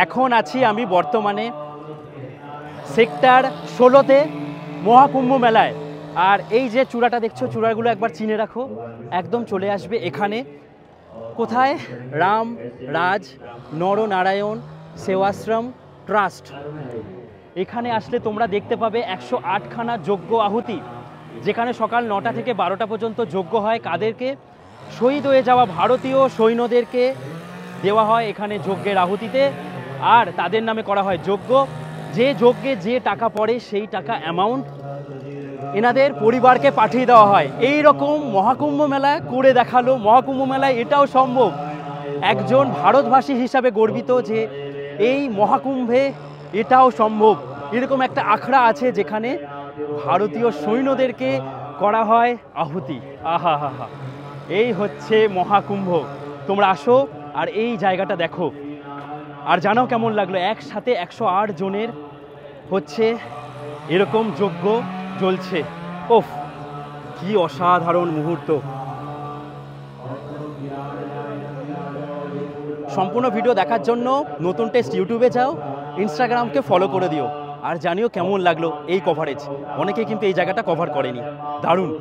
এখন আছি আমি বর্তমানে সেক্টর 16-তে মহাকুম্ভ মেলায়। আর এই যে চূড়াটা দেখছো, চূড়াগুলো একবার চিনে রাখো, একদম চলে আসবে এখানে। কোথায়? রাম রাজ নরনারায়ণ সেবাশ্রম ট্রাস্ট। এখানে আসলে তোমরা দেখতে পাবে 108খানা যজ্ঞ আহুতি, যেখানে সকাল 9টা থেকে 12টা পর্যন্ত যজ্ঞ হয়। কাদেরকে? শহীদ হয়ে যাওয়া ভারতীয় সৈন্যদেরকে দেওয়া হয় এখানে যজ্ঞের আহুতিতে, আর তাদের নামে করা হয় যজ্ঞ। যে যজ্ঞে যে টাকা পড়ে সেই টাকা অ্যামাউন্ট এনাদের পরিবারকে পাঠিয়ে দেওয়া হয়। এই রকম মহাকুম্ভ মেলায় করে দেখালো। মহাকুম্ভ মেলায় এটাও সম্ভব। একজন ভারতবাসী হিসাবে গর্বিত যে এই মহাকুম্ভে এটাও সম্ভব। এরকম একটা আখড়া আছে যেখানে ভারতীয় সৈন্যদেরকে করা হয় আহুতি। আহা হা হা, এই হচ্ছে মহাকুম্ভ। তোমরা আসো আর এই জায়গাটা দেখো, আর জানো কেমন লাগলো। একসাথে 108 জনের হচ্ছে এরকম যজ্ঞ চলছে। ওফ, কি অসাধারণ মুহূর্ত। সম্পূর্ণ ভিডিও দেখার জন্য নতুন টেস্ট ইউটিউবে যাও, ইনস্টাগ্রামকে ফলো করে দিও, আর জানিও কেমন লাগলো এই কভারেজ। অনেকে কিন্তু এই জায়গাটা কভার করেনি। দারুণ।